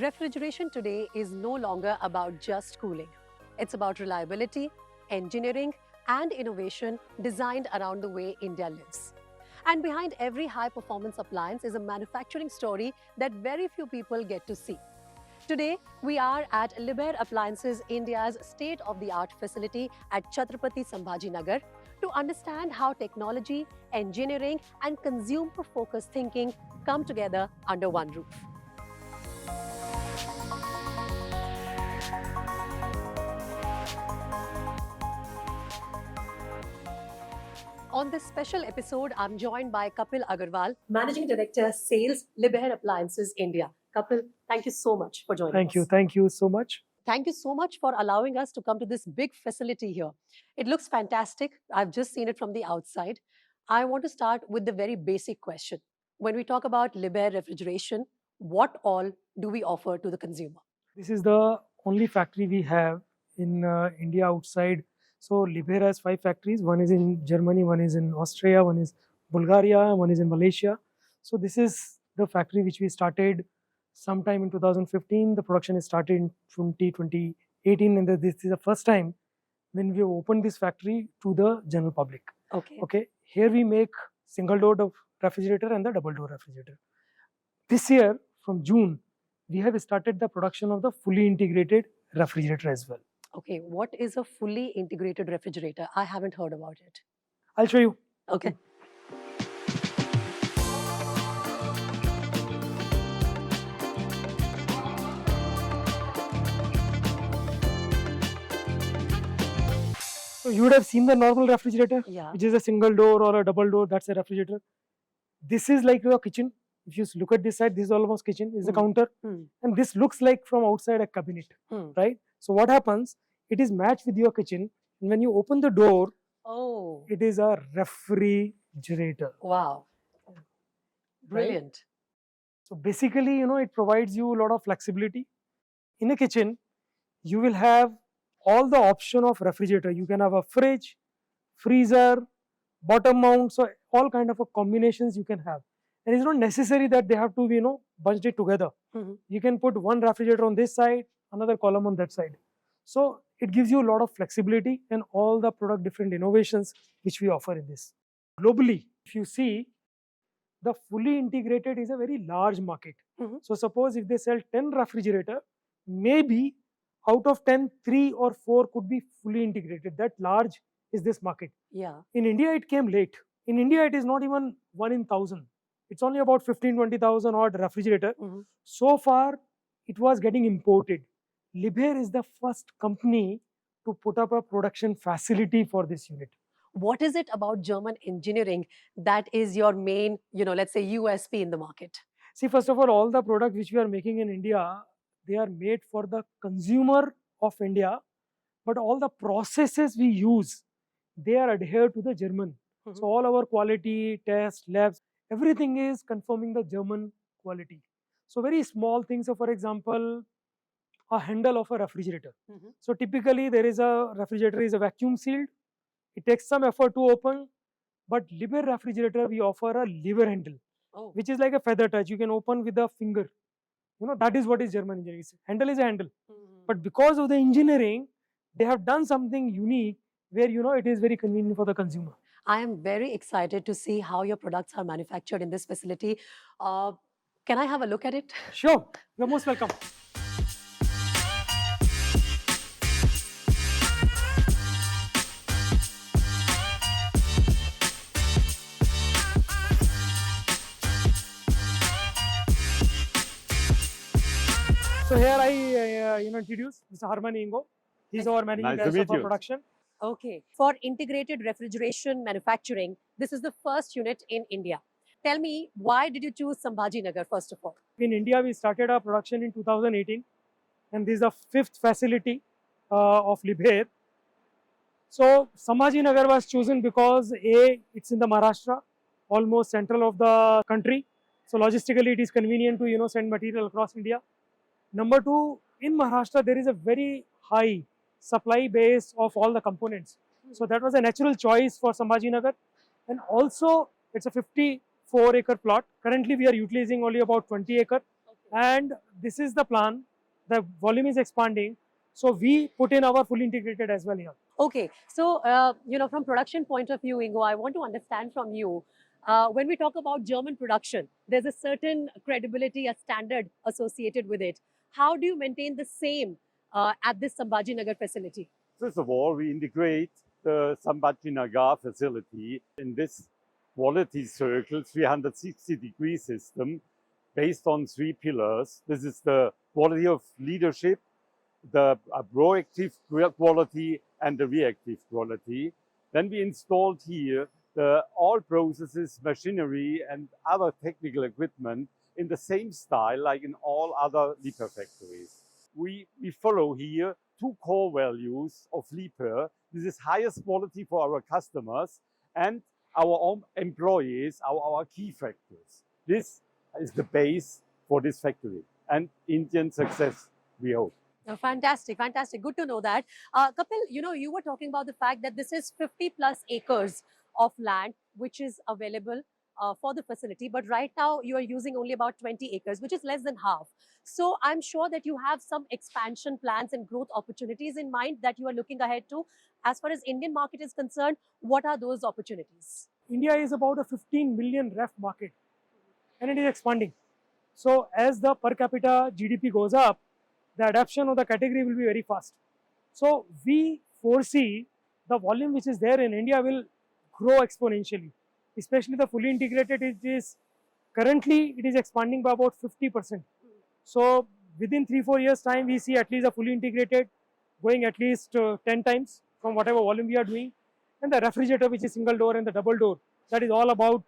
Refrigeration today is no longer about just cooling. It's about reliability, engineering, and innovation designed around the way India lives. And behind every high performance appliance is a manufacturing story that very few people get to see. Today, we are at Liebherr Appliances India's state of the art facility at Chhatrapati Sambhajinagar to understand how technology, engineering, and consumer focused thinking come together under one roof. On this special episode, I'm joined by Kapil Agarwal, Managing Director, Sales, Liebherr Appliances India. Kapil, thank you so much for joining us. Thank you so much. Thank you so much for allowing us to come to this big facility here. It looks fantastic. I've just seen it from the outside. I want to start with the very basic question. When we talk about Liebherr refrigeration, what all do we offer to the consumer? This is the only factory we have in India outside. So Liebherr has 5 factories. One is in Germany, one is in Austria, one is Bulgaria, one is in Malaysia. So this is the factory which we started sometime in 2015. The production is started in 2018, and this is the first time when we opened this factory to the general public. Okay. Here we make single door refrigerator and the double door refrigerator. This year, from June, we have started the production of the fully integrated refrigerator as well. Okay, what is a fully integrated refrigerator? I haven't heard about it. I'll show you. Okay. So you would have seen the normal refrigerator, Yeah. which is a single door or a double door. That's a refrigerator. This is like your kitchen. If you look at this side, this is almost kitchen. This is a counter, and this looks like from outside a cabinet, right? So what happens? It is matched with your kitchen, and when you open the door, it is a refrigerator. Wow. Brilliant. Right? So basically, it provides you a lot of flexibility. In a kitchen, you will have all the option of refrigerator. You can have a fridge, freezer, bottom mount, so all kind of combinations you can have. And it's not necessary that they have to be, bunched it together. You can put one refrigerator on this side, another column on that side. So it gives you a lot of flexibility and all the product different innovations which we offer in this. Globally, if you see, the fully integrated is a very large market. So suppose if they sell 10 refrigerator, maybe out of 10, 3 or 4 could be fully integrated. That large is this market. Yeah. In India, it came late. In India, it is not even 1 in 1,000. It's only about 15-20,000 odd refrigerator. So far, it was getting imported. Liebherr is the first company to put up a production facility for this unit. What is it about German engineering that is your main, let's say USP in the market? See, first of all the products which we are making in India, they are made for the consumer of India, but all the processes we use, they are adhered to the German. So all our quality, test, labs, everything is confirming the German quality. So very small things. So for example, a handle of a refrigerator. So typically there is a refrigerator is a vacuum sealed. It takes some effort to open, but Liebherr refrigerator we offer a lever handle, which is like a feather touch. You can open with a finger. That is what is German engineering. Handle is a handle. But because of the engineering, they have done something unique where it is very convenient for the consumer. I am very excited to see how your products are manufactured in this facility. Can I have a look at it? Sure, you're most welcome. So here I introduce Mr. Harman Ingo. He's our managing director for production. Okay. For integrated refrigeration manufacturing, this is the first unit in India. Tell me, why did you choose Sambhajinagar first of all? In India, we started our production in 2018, and this is the 5th facility of Liebherr. So Sambhajinagar was chosen because it's in the Maharashtra, almost central of the country. So logistically, it is convenient to send material across India. Number 2, in Maharashtra, there is a very high supply base of all the components. So that was a natural choice for Sambhajinagar. And also, it's a 54-acre plot. Currently, we are utilizing only about 20 acre. and this is the plan. The volume is expanding, so we put in our fully integrated as well here. Okay, so from production point of view, Ingo, I want to understand from you. When we talk about German production, there's a certain credibility, a standard associated with it. How do you maintain the same at this Sambhajinagar facility? First of all, we integrate the Sambhajinagar facility in this quality circle 360-degree system based on 3 pillars. This is the quality of leadership, the proactive quality, and the reactive quality. Then we installed here all processes, machinery, and other technical equipment in the same style like in all other Liebherr factories. We follow here 2 core values of Liebherr. This is highest quality for our customers and our own employees, our key factors. This is the base for this factory and Indian success, we hope. Fantastic, fantastic. Good to know that. Kapil, you were talking about the fact that this is 50 plus acres of land which is available for the facility, but right now you are using only about 20 acres, which is less than half. So I'm sure that you have some expansion plans and growth opportunities in mind that you are looking ahead to. As far as Indian market is concerned, what are those opportunities? India is about a 15 million ref market, and it is expanding. So as the per capita GDP goes up, the adoption of the category will be very fast. So we foresee the volume which is there in India will grow exponentially, especially the fully integrated. It is currently expanding by about 50%. So within 3-4 years time, we see at least a fully integrated going at least 10 times from whatever volume we are doing. And the refrigerator, which is single door, and the double door, that is all about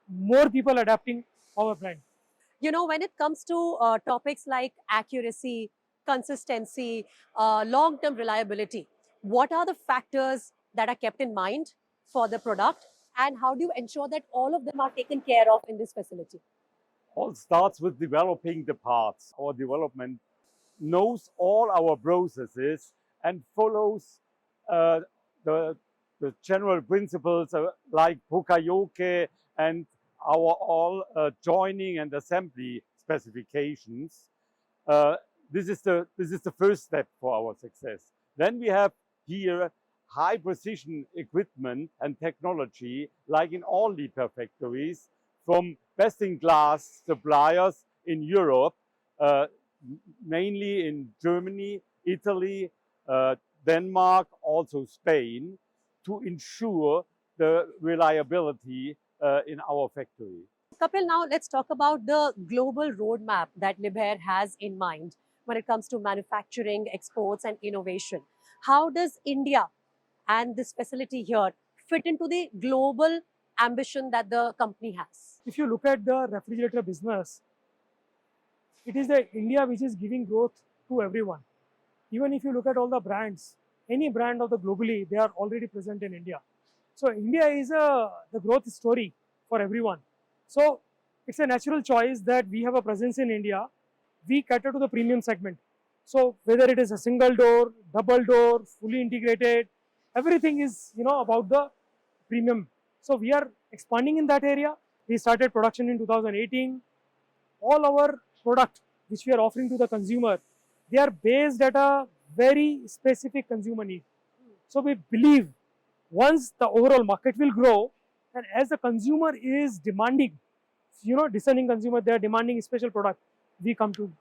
more people adapting our brand. When it comes to topics like accuracy, consistency, long-term reliability, what are the factors that are kept in mind for the product, and how do you ensure that all of them are taken care of in this facility? All starts with developing the parts. Our development knows all our processes and follows the general principles like Pokayoke and our all joining and assembly specifications. This is the first step for our success. Then we have here high precision equipment and technology, like in all Liebherr factories, from best-in-class suppliers in Europe, mainly in Germany, Italy, Denmark, also Spain, to ensure the reliability in our factory. Kapil, now let's talk about the global roadmap that Liebherr has in mind when it comes to manufacturing, exports, and innovation. How does India and this facility here fit into the global ambition that the company has? If you look at the refrigerator business, it is the India which is giving growth to everyone. Even if you look at all the brands, any brand of the globally, they are already present in India. So India is the growth story for everyone. So it's a natural choice that we have a presence in India. We cater to the premium segment. So whether it is a single door, double door, fully integrated, everything is about the premium. So we are expanding in that area. We started production in 2018. All our product which we are offering to the consumer, they are based at a very specific consumer need. So we believe once the overall market will grow, and as the consumer is demanding, discerning consumer, they are demanding special product, we come to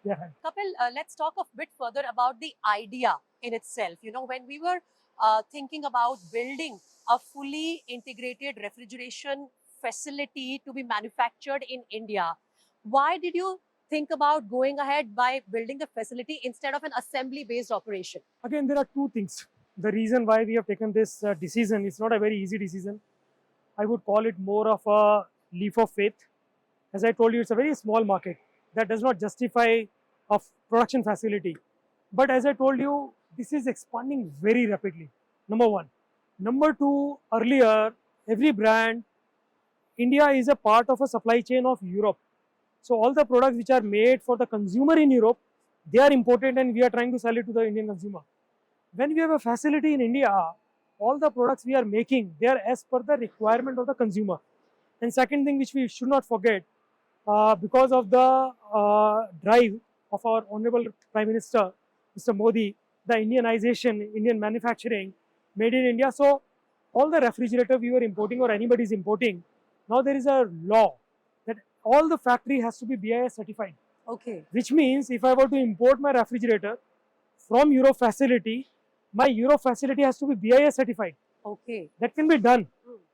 their hand. Kapil, let's talk a bit further about the idea in itself. When we were thinking about building a fully integrated refrigeration facility to be manufactured in India, why did you think about going ahead by building the facility instead of an assembly-based operation? Again, there are 2 things. The reason why we have taken this decision, it's not a very easy decision. I would call it more of a leap of faith. As I told you, it's a very small market that does not justify a production facility. But as I told you, this is expanding very rapidly, number 1. Number 2, earlier, every brand, India is a part of a supply chain of Europe. So all the products which are made for the consumer in Europe, they are imported and we are trying to sell it to the Indian consumer. When we have a facility in India, all the products we are making, they are as per the requirement of the consumer. And second thing which we should not forget, because of the drive of our Honorable Prime Minister, Mr. Modi, the Indianization, Indian manufacturing, made in India. So all the refrigerator we were importing or anybody is importing, now there is a law that all the factory has to be BIS certified. Okay. Which means if I were to import my refrigerator from Europe facility, my Europe facility has to be BIS certified. Okay. That can be done,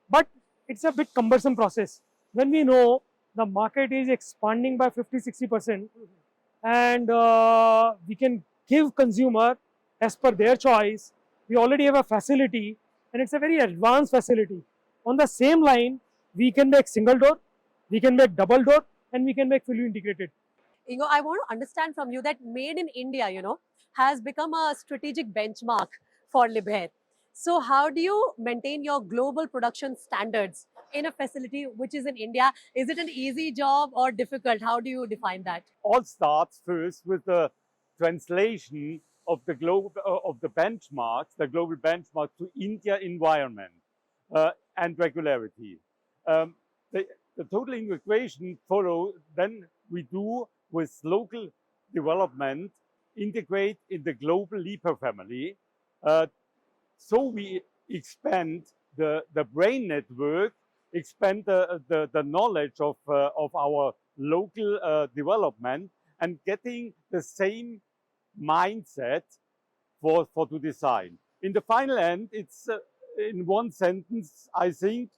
but it's a bit cumbersome process. When we know the market is expanding by 50-60%, and we can give consumer as per their choice. We already have a facility, and it's a very advanced facility. On the same line, we can make single door, we can make double door, and we can make fully integrated. Ingo, I want to understand from you that made in India, has become a strategic benchmark for Liebherr. So how do you maintain your global production standards in a facility which is in India? Is it an easy job or difficult? How do you define that? All starts first with the translation of the global of the benchmarks, the global benchmark to India environment and regularity. The total integration follow then we do with local development integrate in the global Liebherr family. So we expand the brain network, expand the knowledge of our local development, and getting the same mindset for to design. In the final end, it's in one sentence, I think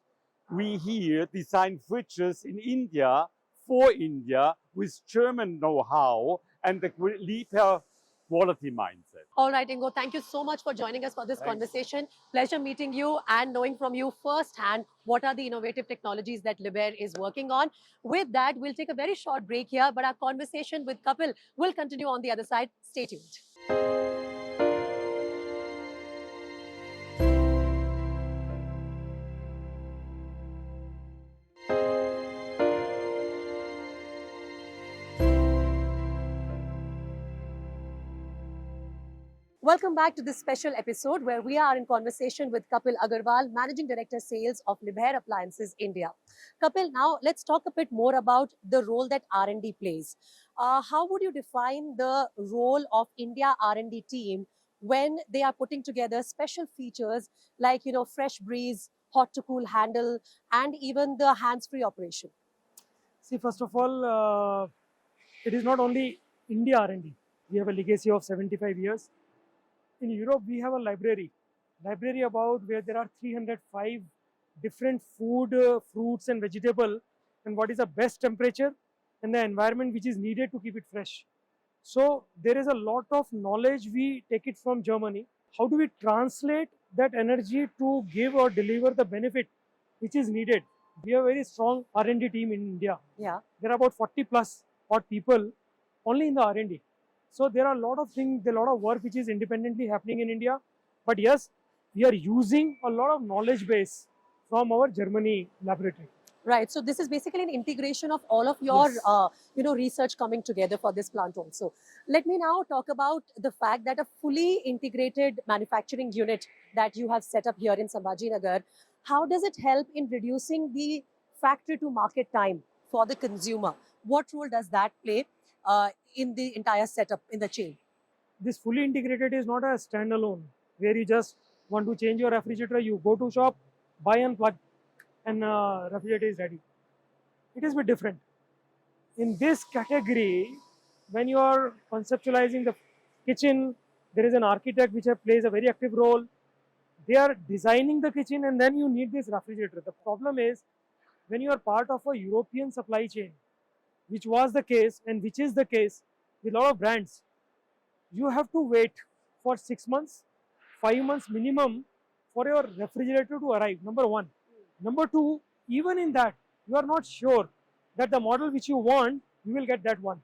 we here design fridges in India for India with German know-how and the Liebherr quality mindset. All right, Ingo, thank you so much for joining us for this Thanks. conversation. Pleasure meeting you and knowing from you firsthand what are the innovative technologies that Liebherr is working on. With that, we'll take a very short break here, but our conversation with Kapil will continue on the other side. Stay tuned. Welcome back to this special episode where we are in conversation with Kapil Agarwal, Managing Director Sales of Liebherr Appliances India. Kapil, now let's talk a bit more about the role that R&D plays. How would you define the role of India R&D team when they are putting together special features like, fresh breeze, hot to cool handle, and even the hands-free operation? See, first of all, it is not only India R&D. We have a legacy of 75 years. In Europe, we have a library about where there are 305 different food, fruits and vegetable, and what is the best temperature and the environment which is needed to keep it fresh. So there is a lot of knowledge. We take it from Germany. How do we translate that energy to give or deliver the benefit which is needed? We have a very strong R&D team in India. Yeah. There are about 40 plus odd people only in the R&D. So there are a lot of things, a lot of work which is independently happening in India. But yes, we are using a lot of knowledge base from our Germany laboratory. Right. So this is basically an integration of all of your, Yes. research coming together for this plant also. Let me now talk about the fact that a fully integrated manufacturing unit that you have set up here in Sambhajinagar, how does it help in reducing the factory to market time for the consumer? What role does that play in the entire setup in the chain? This fully integrated is not a standalone where you just want to change your refrigerator, you go to shop, buy and plug, and refrigerator is ready. It is a bit different. In this category, when you are conceptualizing the kitchen, there is an architect which plays a very active role. They are designing the kitchen and then you need this refrigerator. The problem is when you are part of a European supply chain, which was the case and which is the case with a lot of brands, you have to wait for 6 months, 5 months minimum for your refrigerator to arrive, number one. Number two, even in that, you are not sure that the model which you want, you will get that one.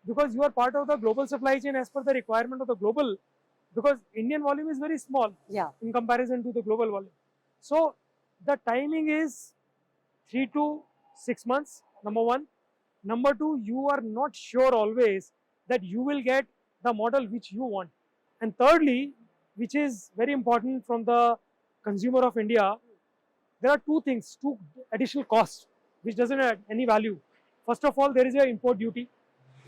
Because you are part of the global supply chain as per the requirement of the global, because Indian volume is very small in comparison to the global volume. So the timing is 3 to 6 months, number one. Number two, you are not sure always that you will get the model which you want. And thirdly, which is very important from the consumer of India, there are two things, two additional costs which doesn't add any value. First of all, there is an import duty.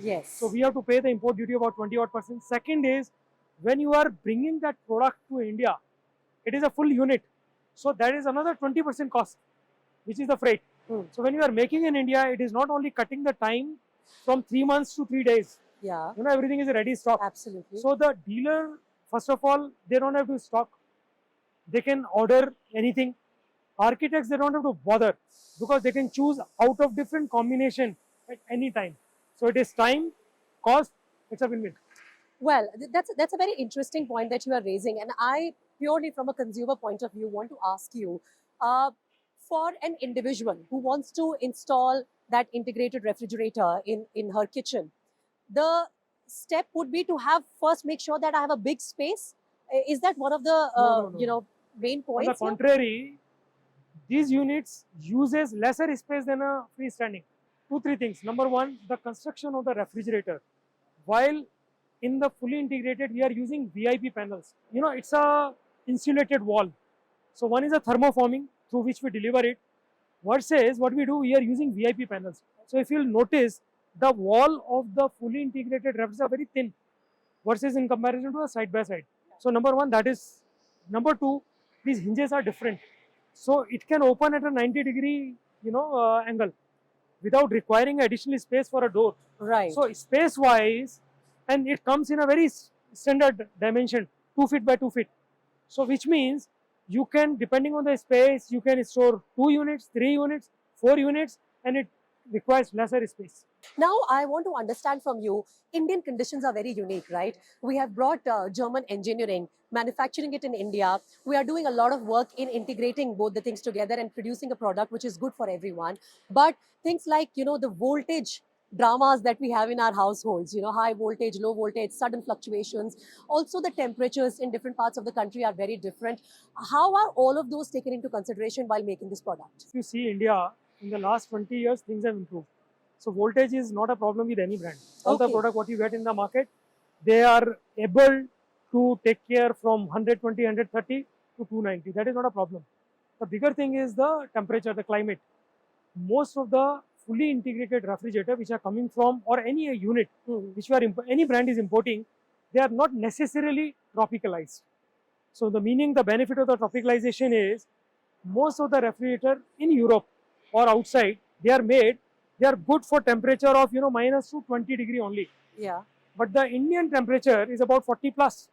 Yes. So we have to pay the import duty about 20%. Second is, when you are bringing that product to India, it is a full unit. So that is another 20% cost, which is the freight. So when you are making in India, it is not only cutting the time from 3 months to 3 days. Yeah. Everything is ready stock. Absolutely. So the dealer, first of all, they don't have to stock. They can order anything. Architects, they don't have to bother because they can choose out of different combination at any time. So it is time, cost, it's a win-win. Well, that's a very interesting point that you are raising, and I purely from a consumer point of view want to ask you, uh, for an individual who wants to install that integrated refrigerator in her kitchen, the step would be to have first make sure that I have a big space. Is that one of the No. main On the points? Here? contrary, these units uses lesser space than a freestanding. 2-3 things. Number one, the construction of the refrigerator. While in the fully integrated, we are using VIP panels. It's a insulated wall. So one is a thermoforming through which we deliver it. Versus what we do, we are using VIP panels. So if you'll notice, the wall of the fully integrated refs are very thin versus in comparison to a side by side. So number one, that is. Number two, these hinges are different. So it can open at a 90-degree, angle without requiring additional space for a door. Right. So space-wise, and it comes in a very standard dimension, 2 feet by 2 feet. So which means you can, depending on the space, you can store 2 units, 3 units, 4 units, and it requires lesser space. Now, I want to understand from you, Indian conditions are very unique, right? We have brought German engineering, manufacturing it in India. We are doing a lot of work in integrating both the things together and producing a product which is good for everyone. But things like, the voltage dramas that we have in our households, high voltage, low voltage, sudden fluctuations. Also, the temperatures in different parts of the country are very different. How are all of those taken into consideration while making this product? If you see India, in the last 20 years, things have improved. So voltage is not a problem with any brand. All the product what you get in the market, they are able to take care from 120, 130 to 290. That is not a problem. The bigger thing is the temperature, the climate. Most of the fully integrated refrigerator which are coming from, or any unit which you are any brand is importing, they are not necessarily tropicalized. So the benefit of the tropicalization is, most of the refrigerator in Europe or outside, they are good for temperature of minus to 20 degree only. Yeah. But the Indian temperature is about 40 plus.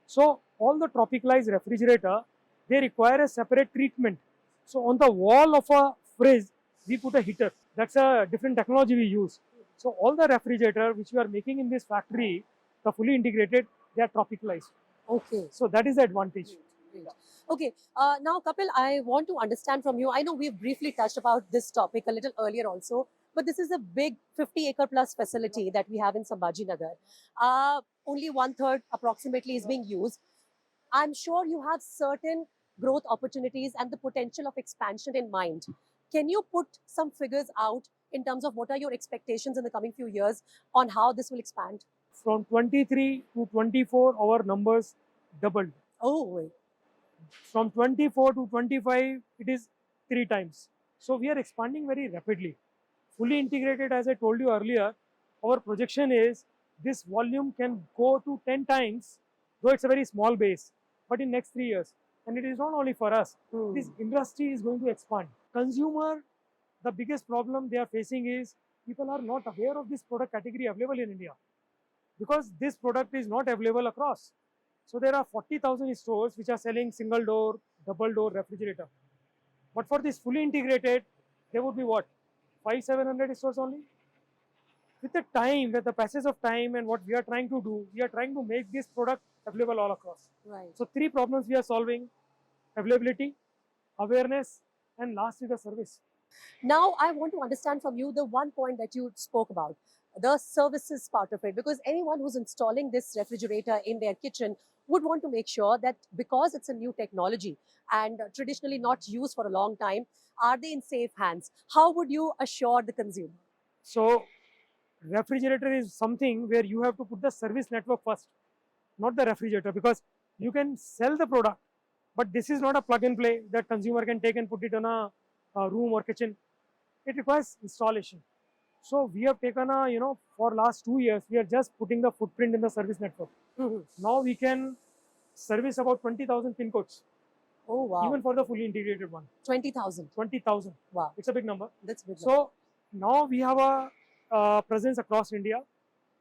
So all the tropicalized refrigerator, they require a separate treatment. So on the wall of a fridge, we put a heater. That's a different technology we use. So all the refrigerator which we are making in this factory, the fully integrated, they are tropicalized. Okay. So that is the advantage. Okay, now Kapil, I want to understand from you. I know we've briefly touched about this topic a little earlier also, but this is a big 50-acre plus facility that we have in Sambhaji Nagar. Only 1/3 approximately is being used. I'm sure you have certain growth opportunities and the potential of expansion in mind. Can you put some figures out in terms of what are your expectations in the coming few years on how this will expand? From 23 to 24, our numbers doubled. Oh, From 24 to 25, it is 3 times. So we are expanding very rapidly. Fully integrated, as I told you earlier, our projection is this volume can go to 10 times, though it's a very small base, but in next 3 years. And it is not only for us. This industry is going to expand. Consumer, the biggest problem they are facing is people are not aware of this product category available in India, because this product is not available across. So there are 40,000 stores which are selling single door, double door refrigerator. But for this fully integrated, there would be what? 500-700 stores only? With the time, with the passage of time and what we are trying to do, we are trying to make this product available all across. right. So 3 problems we are solving: availability, awareness, and last is the service. Now, I want to understand from you the one point that you spoke about, the services part of it, because anyone who's installing this refrigerator in their kitchen would want to make sure that because it's a new technology and traditionally not used for a long time, are they in safe hands? How would you assure the consumer? So refrigerator is something where you have to put the service network first, not the refrigerator, because you can sell the product, but this is not a plug and play that consumer can take and put it on a room or kitchen. It requires installation. So we have taken a, for last 2 years, we are just putting the footprint in the service network. Now we can service about 20,000 pin codes. Oh, wow. Even for the fully integrated one. 20,000. 20,000. Wow. It's a big number. That's big. So now we have a presence across India,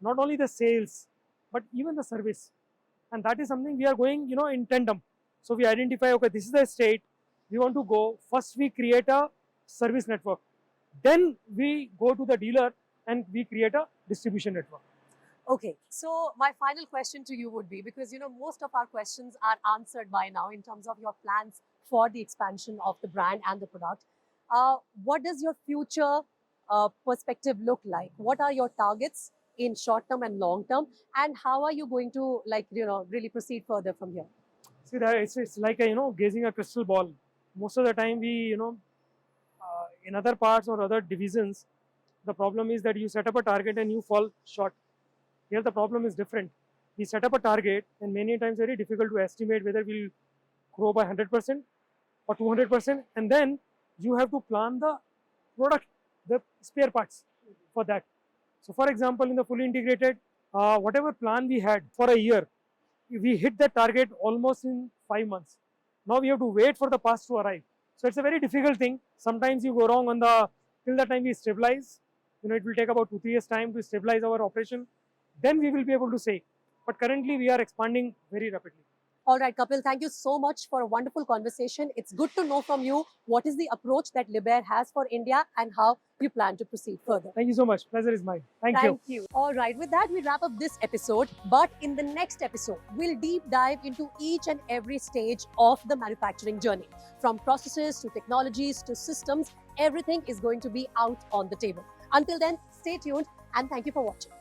not only the sales, but even the service. And that is something we are going, in tandem. So we identify, okay, this is the state we want to go. First, we create a service network. Then we go to the dealer and we create a distribution network. Okay, so my final question to you would be, because most of our questions are answered by now in terms of your plans for the expansion of the brand and the product. What does your future perspective look like? What are your targets in short term and long term, and how are you going to really proceed further from here? See, that it's like gazing a crystal ball. Most of the time, we in other parts or other divisions, the problem is that you set up a target and you fall short. Here the problem is different. We set up a target and many times very difficult to estimate whether we'll grow by 100% or 200%, and then you have to plan the product, the spare parts for that. So for example, in the fully integrated, whatever plan we had for a year, we hit that target almost in 5 months. Now we have to wait for the parts to arrive. So it's a very difficult thing. Sometimes you go wrong till the time we stabilize. It will take about 2-3 years time to stabilize our operation. Then we will be able to say. But currently we are expanding very rapidly. All right, Kapil, thank you so much for a wonderful conversation. It's good to know from you what is the approach that Liebherr has for India and how you plan to proceed further. Thank you so much. Pleasure is mine. Thank you. All right, with that, we wrap up this episode. But in the next episode, we'll deep dive into each and every stage of the manufacturing journey. From processes to technologies to systems, everything is going to be out on the table. Until then, stay tuned and thank you for watching.